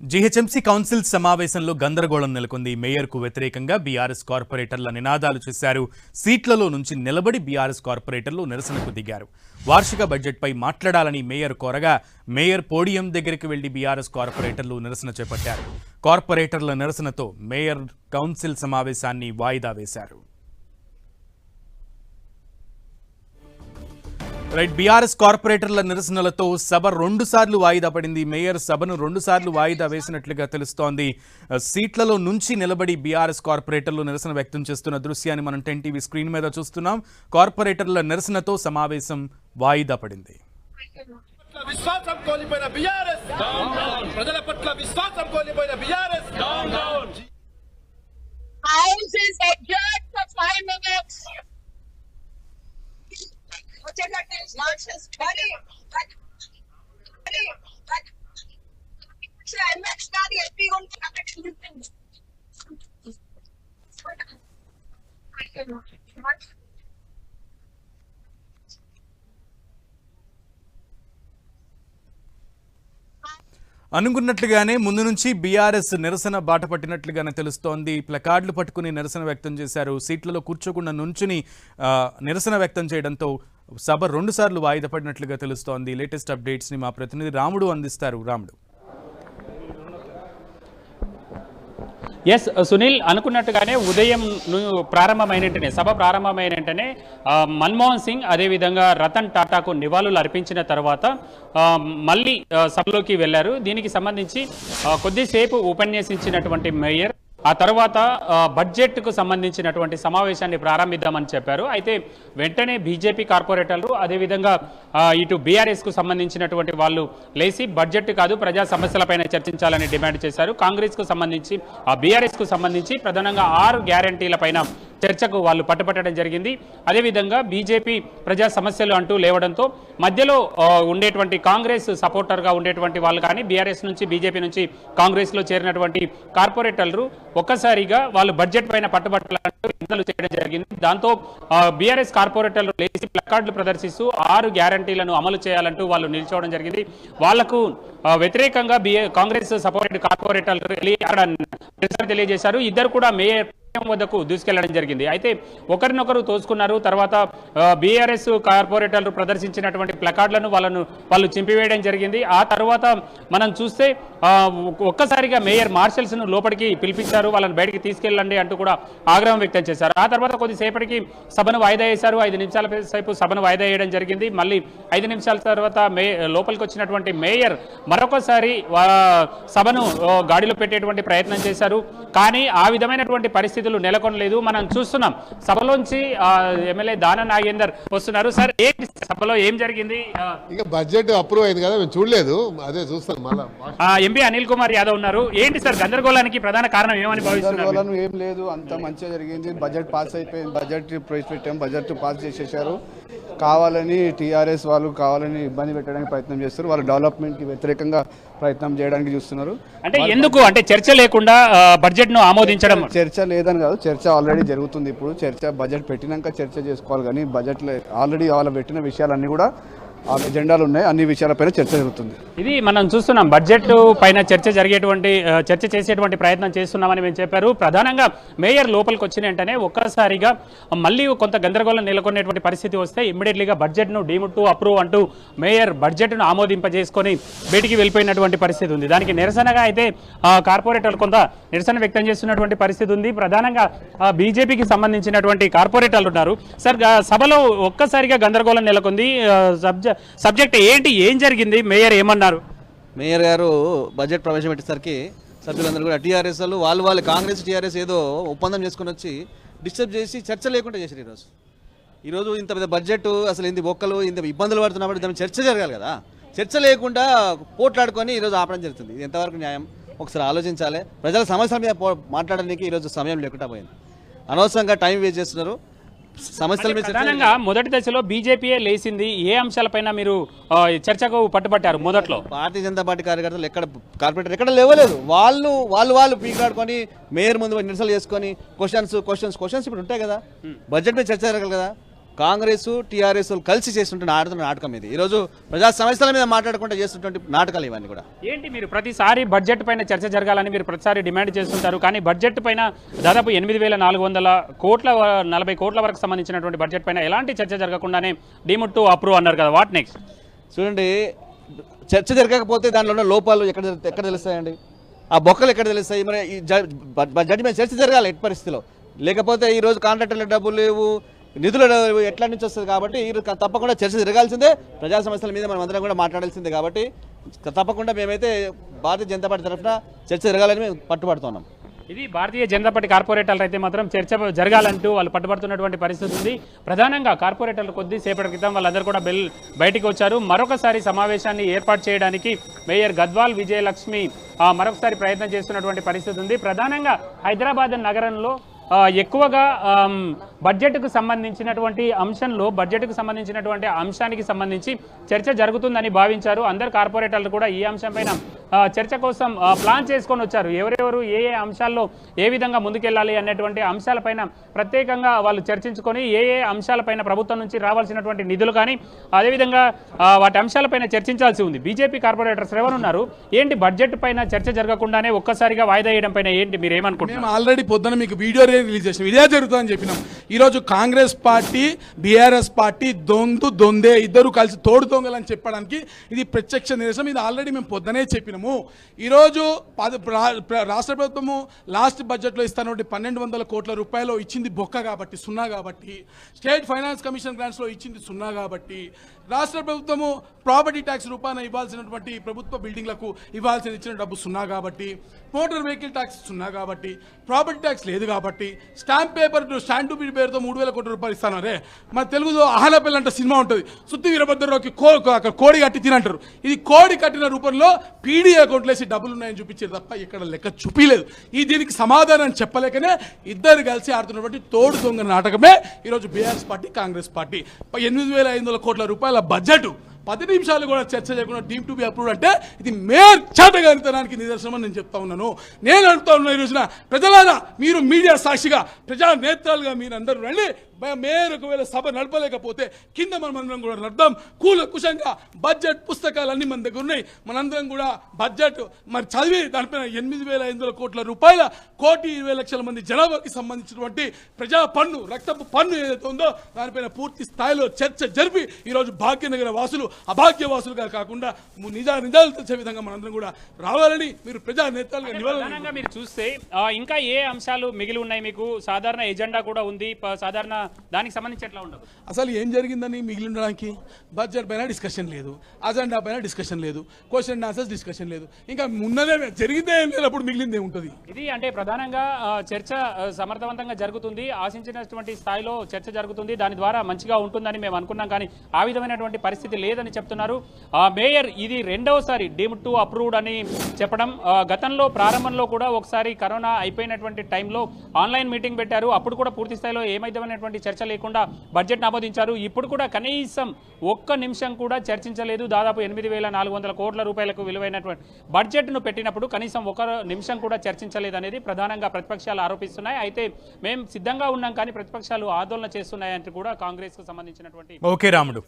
GHMC council సమావేశంలో గందరగోళం నెలకొంది. మేయర్కు వ్యతిరేకంగా బీఆర్ఎస్ కార్పొరేటర్ల నినాదాలు చేశారు. సీట్లలో నుంచి నిలబడి బీఆర్ఎస్ కార్పొరేటర్లు నిరసనకు దిగారు. వార్షిక బడ్జెట్పై మాట్లాడాలని మేయర్ కోరగా మేయర్ పోడియం దగ్గరికి వెళ్లి బీఆర్ఎస్ కార్పొరేటర్లు నిరసన చేపట్టారు. కార్పొరేటర్ల నిరసనతో మేయర్ కౌన్సిల్ సమావేశాన్ని వాయిదా వేశారు. బీఆర్ఎస్ కార్పొరేటర్ల నిరసనలతో సభ 2 సార్లు వాయిదా పడింది. మేయర్ సభను 2 సార్లు వాయిదా వేసినట్లుగా తెలుస్తోంది. సీట్లలో నుంచి నిలబడి బీఆర్ఎస్ కార్పొరేటర్లు నిరసన వ్యక్తం చేస్తున్న దృశ్యాన్ని మనం 10 టీవీ స్క్రీన్ మీద చూస్తున్నాం. కార్పొరేటర్ల నిరసనతో సమావేశం వాయిదా పడింది. విశ్వాసం కోల్పోయిన బీఆర్ఎస్ ప్రజల పట్ల విశ్వాసం కోల్పోయిన BRS House is adjourned for 5 minutes. Marches 20. MX గారి ఎస్పీ అనుకున్నట్లుగానే ముందు నుంచి బీఆర్ఎస్ నిరసన బాట పట్టినట్లుగానే తెలుస్తోంది. ప్లకార్డులు పట్టుకుని నిరసన వ్యక్తం చేశారు. సీట్లలో కూర్చోకుండా నుంచుని నిరసన వ్యక్తం చేయడంతో సభ 2 సార్లు వాయిదా పడినట్లుగా తెలుస్తోంది. లేటెస్ట్ అప్డేట్స్ ని మా ప్రతినిధి రాముడు అందిస్తారు. రాముడు. ఎస్ సునీల్, అనుకున్నట్టుగానే ఉదయం ప్రారంభమైన సభ ప్రారంభమైన వెంటనే మన్మోహన్ సింగ్ అదేవిధంగా రతన్ టాటాకు నివాళులు అర్పించిన తర్వాత మళ్ళీ సభలోకి వెళ్లారు. దీనికి సంబంధించి కొద్దిసేపు ఉపన్యసించినటువంటి మేయర్ ఆ తర్వాత బడ్జెట్కు సంబంధించినటువంటి సమావేశాన్ని ప్రారంభిద్దామని చెప్పారు. అయితే వెంటనే బీజేపీ కార్పొరేటర్లు అదేవిధంగా ఇటు బీఆర్ఎస్కు సంబంధించినటువంటి వాళ్ళు లేచి బడ్జెట్ కాదు ప్రజా సమస్యలపైన చర్చించాలని డిమాండ్ చేశారు. కాంగ్రెస్కు సంబంధించి బీఆర్ఎస్కు సంబంధించి ప్రధానంగా 6 గ్యారంటీలపైన చర్చకు వాళ్ళు పట్టుపట్టడం జరిగింది. అదేవిధంగా బీజేపీ ప్రజా సమస్యలు అంటూ లేవడంతో మధ్యలో ఉండేటువంటి కాంగ్రెస్ సపోర్టర్గా ఉండేటువంటి వాళ్ళు కానీ బీఆర్ఎస్ నుంచి బీజేపీ నుంచి కాంగ్రెస్లో చేరినటువంటి కార్పొరేటర్లు ఒక్కసారిగా వాళ్ళు బడ్జెట్ పైన పట్టుబట్టాలంటూ విమర్శలు చేయడం జరిగింది. దాంతో బీఆర్ఎస్ కార్పొరేటర్లు లేచి ప్లకార్డులు ప్రదర్శిస్తూ 6 గ్యారంటీలను అమలు చేయాలంటూ వాళ్ళు నిల్చోవడం జరిగింది. వాళ్లకు వ్యతిరేకంగా కాంగ్రెస్ సపోర్టెడ్ కార్పొరేటర్లు తెలియజేశారు. ఇద్దరు కూడా మేయర్ వద్దకు దూసుకెళ్లడం జరిగింది. అయితే ఒకరినొకరు తోసుకున్నారు. తర్వాత బీఆర్ఎస్ కార్పొరేటర్లు ప్రదర్శించినటువంటి ప్లకార్డులను వాళ్ళు చింపివేయడం జరిగింది. ఆ తర్వాత మనం చూస్తే ఒక్కసారిగా మేయర్ మార్షల్స్ ను లోపలికి పిలిపించారు. వాళ్ళని బయటికి తీసుకెళ్ళండి అంటూ కూడా ఆగ్రహం వ్యక్తం చేశారు. ఆ తర్వాత కొద్దిసేపటికి సభను వాయిదా వేశారు. 5 నిమిషాల సేపు సభను వాయిదా వేయడం జరిగింది. మళ్ళీ 5 నిమిషాల తర్వాత లోపలికి వచ్చినటువంటి మేయర్ మరొకసారి సభను గాడిలో పెట్టేటువంటి ప్రయత్నం చేశారు. కానీ ఆ విధమైనటువంటి పరిస్థితులు నెలకొనలేదు. మనం చూస్తున్నాం సభలోంచి ఎమ్మెల్యే దానం నాగేందర్ వస్తున్నారు. సార్, ఏంటి సభలో ఏం జరిగింది? ఇంకా బడ్జెట్ అప్రూవ్ అయింది కదా, మేము చూడలేదు, అదే చూస్తాను. మళ్ళీ ఎంపీ అనిల్ కుమార్ యాదవ్ ఉన్నారు. ఏంటి సార్ గందరగోళానికి ప్రధాన కారణం ఏమని భావిస్తున్నారు? ఏం లేదు, అంత మంచిగా జరిగింది. బడ్జెట్ పాస్ అయిపోయింది. బడ్జెట్ ప్రవేశపెట్టాం, బడ్జెట్ పాస్ చేసేసారు. కావాలని టీఆర్ఎస్ వాళ్ళు కావాలని ఇబ్బంది పెట్టడానికి ప్రయత్నం చేస్తారు. వాళ్ళు డెవలప్మెంట్కి వ్యతిరేకంగా ప్రయత్నం చేయడానికి చూస్తున్నారు. అంటే ఎందుకు అంటే చర్చ లేకుండా బడ్జెట్ ను ఆమోదించడం? చర్చ లేదని కాదు, చర్చ ఆల్రెడీ జరుగుతుంది. ఇప్పుడు చర్చ బడ్జెట్ పెట్టినాక చర్చ చేసుకోవాలి. కానీ బడ్జెట్లో ఆల్రెడీ వాళ్ళు పెట్టిన విషయాలన్నీ కూడా ఆ ఎజెండాలు ఉన్నాయి. అన్ని విషయాలపైన చర్చ జరుగుతుంది. ఇది మనం చూస్తున్నాం. బడ్జెట్ పైన చర్చ చేసేటువంటి ప్రయత్నం చేస్తున్నామని మేము చెప్పారు. ప్రధానంగా మేయర్ లోపలికి వచ్చిన వెంటనే ఒక్కసారిగా మళ్ళీ కొంత గందరగోళం నెలకొనేటువంటి పరిస్థితి వస్తే ఇమ్మీడియట్లీగా బడ్జెట్ను డీమ్ టు అప్రూవ్ అంటూ మేయర్ బడ్జెట్ను ఆమోదింపజేసుకొని బయటికి వెళ్ళిపోయినటువంటి పరిస్థితి ఉంది. దానికి నిరసనగా అయితే కార్పొరేటర్లు కొంత నిరసన వ్యక్తం చేస్తున్నటువంటి పరిస్థితి ఉంది. ప్రధానంగా బీజేపీకి సంబంధించినటువంటి కార్పొరేటర్లు ఉన్నారు. సార్, సభలో ఒక్కసారిగా గందరగోళం నెలకొంది. సబ్జెక్ట్ ఏంటి, ఏం జరిగింది? మేయర్ ఏమన్నారు? మేయర్ గారు బడ్జెట్ ప్రవేశపెట్టేసరికి సభ్యులందరూ కూడా టీఆర్ఎస్ వాళ్ళు కాంగ్రెస్ టీఆర్ఎస్ ఏదో ఒప్పందం చేసుకుని వచ్చి డిస్టర్బ్ చేసి చర్చ లేకుండా చేశారు. ఈరోజు ఇంత పెద్ద బడ్జెట్ అసలు ఇంత బొక్కలు ఇంత ఇబ్బందులు పడుతున్నప్పుడు దాని చర్చ జరగాలి కదా. చర్చ లేకుండా పోట్లాడుకొని ఈరోజు ఆపడం జరుగుతుంది. ఇది ఎంతవరకు న్యాయం? ఒకసారి ఆలోచించాలి. ప్రజల సమస్యల మీద మాట్లాడడానికి ఈరోజు సమయం లేకుండా పోయింది. అనవసరంగా టైం వేస్ట్ చేస్తున్నారు. ప్రధానంగా మొదటి దశలో బీజేపీయే లేచింది. ఏ అంశాలపైన మీరు చర్చకు పట్టుబట్టారు? మొదట్లో భారతీయ జనతా పార్టీ కార్యకర్తలు ఎక్కడ కార్పొరేటర్ ఎక్కడ లేవలేదు. వాళ్ళు పీకాడుకొని మేయర్ ముందు నిరసనలు చేసుకొని క్వశ్చన్స్ ఇప్పుడు ఉంటాయి కదా. బడ్జెట్ మీద చర్చ జరగాలి కదా. కాంగ్రెస్ టీఆర్ఎస్ కలిసి చేస్తుంటే ఆడుతున్న నాటకం ఇది. ఈరోజు ప్రజా సమస్యల మీద మాట్లాడుకుంటూ చేస్తున్నటువంటి నాటకాలు ఇవన్నీ కూడా. ఏంటి మీరు ప్రతిసారి బడ్జెట్ పైన చర్చ జరగాలని మీరు ప్రతిసారి డిమాండ్ చేస్తుంటారు, కానీ బడ్జెట్ పైన దాదాపు 8,400 కోట్ల 40 కోట్ల వరకు సంబంధించినటువంటి బడ్జెట్ పైన ఎలాంటి చర్చ జరగకుండానే డీమ్డ్ టు అప్రూవ్ అన్నారు కదా, వాట్ నెక్స్ట్? చూడండి, చర్చ జరగకపోతే దానిలో ఉన్న లోపాలు ఎక్కడ తెలుస్తాయండి, ఆ బొక్కలు ఎక్కడ తెలుస్తాయి? మరి ఈ బడ్జెట్ మీద చర్చ జరగాలి ఎట్టి పరిస్థితిలో, లేకపోతే ఈరోజు కాంట్రాక్టర్ల డబ్బులు లేవు, నిధులు ఎట్లా నుంచి వస్తుంది. కాబట్టి తప్పకుండా చర్చ జరగాల్సిందే, ప్రజా సమస్యల మీద మనం అందరం కూడా మాట్లాడాల్సిందే. కాబట్టి తప్పకుండా మేమైతే భారతీయ జనతా పార్టీ తరఫున చర్చ జరగాలని మేము పట్టుబడుతున్నాం. ఇది భారతీయ జనతా పార్టీ కార్పొరేటర్లు అయితే మాత్రం చర్చ జరగాలంటూ వాళ్ళు పట్టుబడుతున్నటువంటి పరిస్థితి ఉంది. ప్రధానంగా కార్పొరేటర్లు కొద్దిసేపటి క్రితం వాళ్ళందరూ కూడా బయటికి వచ్చారు. మరొకసారి సమావేశాన్ని ఏర్పాటు చేయడానికి మేయర్ గద్వాల్ విజయలక్ష్మి మరొకసారి ప్రయత్నం చేస్తున్నటువంటి పరిస్థితి ఉంది. ప్రధానంగా హైదరాబాద్ నగరంలో ఎక్కువగా బడ్జెట్కు సంబంధించినటువంటి అంశానికి సంబంధించి చర్చ జరుగుతుందని భావించారు. అందరు కార్పొరేటర్లు కూడా ఈ అంశంపైన చర్చ కోసం ప్లాన్ చేసుకొని వచ్చారు. ఎవరెవరు ఏ ఏ అంశాల్లో ఏ విధంగా ముందుకెళ్ళాలి అనేటువంటి అంశాలపైన ప్రత్యేకంగా వాళ్ళు చర్చించుకొని ఏ ఏ అంశాలపైన ప్రభుత్వం నుంచి రావాల్సినటువంటి నిధులు కానీ అదేవిధంగా వాటి అంశాలపైన చర్చించాల్సి ఉంది. బీజేపీ కార్పొరేటర్స్ ఎవరున్నారు, ఏంటి బడ్జెట్ పైన చర్చ జరగకుండానే ఒక్కసారిగా వాయిదా వేయడం పైన ఏంటి మీరు ఏమనుకుంటున్నారు? ఆల్రెడీ పొద్దున మీకు వీడియో రిలీజ్ చేసినాం, ఇదే జరుగుతుందని చెప్పినాం. ఈరోజు కాంగ్రెస్ పార్టీ బీఆర్ఎస్ పార్టీ దొందే ఇద్దరు కలిసి తోడు దొంగలని చెప్పడానికి ఇది ప్రత్యక్ష నిరసన. ఇది ఆల్రెడీ మేము పొద్దునే చెప్పినాము. ఈరోజు రాష్ట్ర ప్రభుత్వము లాస్ట్ బడ్జెట్లో ఇస్తున్నటువంటి 1,200 కోట్ల రూపాయలు ఇచ్చింది బొక్క కాబట్టి, సున్నా కాబట్టి, స్టేట్ ఫైనాన్స్ కమిషన్ గ్రాంట్స్లో ఇచ్చింది సున్నా కాబట్టి, రాష్ట్ర ప్రభుత్వము ప్రాపర్టీ ట్యాక్స్ రూపాయన ఇవ్వాల్సినటువంటి ప్రభుత్వ బిల్డింగ్లకు ఇవ్వాల్సిన ఇచ్చిన డబ్బు సున్నా కాబట్టి, మోటార్ వెహికల్ ట్యాక్స్ సున్నా కాబట్టి, ప్రాపర్టీ ట్యాక్స్ లేదు కాబట్టి, stamp paper stand to be పేరుతో 3,000 కోట్ల రూపాయలు ఇస్తాను. రే మన తెలుగులో అహలపల్లి అంటే సినిమా ఉంటుంది, సుత్తి వీరభద్రరావుకి కోడి కట్టి తినంటారు. ఇది కోడి కట్టిన రూపంలో పీడీ అకౌంట్లు వేసి డబ్బులు ఉన్నాయని చూపించారు తప్ప ఇక్కడ లెక్క చూపించలేదు. దీనికి సమాధానం చెప్పలేకనే ఇద్దరు కలిసి ఆడుతున్నటువంటి తోడు దొంగ నాటకమే ఈరోజు బీఆర్ఎస్ పార్టీ కాంగ్రెస్ పార్టీ. 8,500 కోట్ల రూపాయల బడ్జెట్ 10 నిమిషాలు కూడా చర్చ చేయకుండా డీమ్ టు బి అప్రూవ్డ్ అంటే ఇది మేర్ చేతగానితనానికి నిదర్శనం అని నేను చెప్తా ఉన్నాను. నేను అడుగుతా ఉన్నా ఈ రోజున ప్రజలారా, మీరు మీడియా సాక్షిగా ప్రజా నేత్రాలుగా మీరు అందరూ రండి. మేయర్ ఒకవేళ సభ నడపలేకపోతే కింద మనమందరం కూడా నడదాం. కుశంగా బడ్జెట్ పుస్తకాలన్నీ మన దగ్గర ఉన్నాయి. మనందరం కూడా బడ్జెట్ మరి చదివి దానిపైన 8,500 కోట్ల రూపాయల 1,20,00,000 మంది జనాభాకి సంబంధించినటువంటి ప్రజా పన్ను, రక్తపు పన్ను ఏదైతే ఉందో దానిపైన పూర్తి స్థాయిలో చర్చ జరిపి ఈరోజు భాగ్యనగర వాసులు అభాగ్యవాసులుగా కాకుండా నిజాలు తెచ్చే విధంగా మనందరం కూడా రావాలని మీరు ప్రజా నేతలుగా ప్రధానంగా మీరు చూస్తే ఇంకా ఏ అంశాలు మిగిలి ఉన్నాయి? మీకు సాధారణ ఎజెండా కూడా ఉంది, సాధారణ దానికి సంబంధించి ఎట్లా ఉండదు? అసలు ఏం జరిగిందని మిగిలి ఉండడానికి బడ్జెట్ పైన డిస్కషన్ లేదు, అజెండా పైన డిస్కషన్ లేదు, క్వశ్చన్ అండ్ ఆన్సర్స్ డిస్కషన్ లేదు. ఇంకా ఉన్నదే జరిగితే ఏం లేదు, అప్పుడు మిగిలిందే ఉంటుంది. ఇది అంటే ప్రధానంగా చర్చ సమర్థవంతంగా జరుగుతుంది, ఆశించినటువంటి స్థాయిలో చర్చ జరుగుతుంది, దాని ద్వారా మంచిగా ఉంటుందని మేము అనుకున్నాం. కానీ ఆ విధమైనటువంటి పరిస్థితి లేదని చెప్తున్నారు మేయర్. ఇది రెండవసారి డీమ్డ్ టు అప్రూవ్డ్ అని చెప్పడం. గతంలో ప్రారంభంలో కూడా ఒకసారి కరోనా అయిపోయినటువంటి టైంలో ఆన్లైన్ మీటింగ్ పెట్టారు, అప్పుడు కూడా పూర్తి స్థాయిలో ఏమైదమైనటువంటి చర్చ లేకుండా బడ్జెట్ ఆమోదించారు. ఇప్పుడు కూడా కనీసం ఒక్క నిమిషం కూడా చర్చించలేదు. దాదాపు 8,400 కోట్ల రూపాయలకు విలువైనటువంటి బడ్జెట్ను పెట్టినప్పుడు కనీసం ఒక నిమిషం కూడా చర్చించలేదు అనేది ప్రధానంగా ప్రతిపక్షాలు ఆరోపిస్తున్నాయి. అయితే మేము సిద్ధంగా ఉన్నాం, కానీ ప్రతిపక్షాలు ఆందోళన చేస్తున్నాయంటూ కూడా కాంగ్రెస్కు సంబంధించినటువంటి ఓకే రాముడు.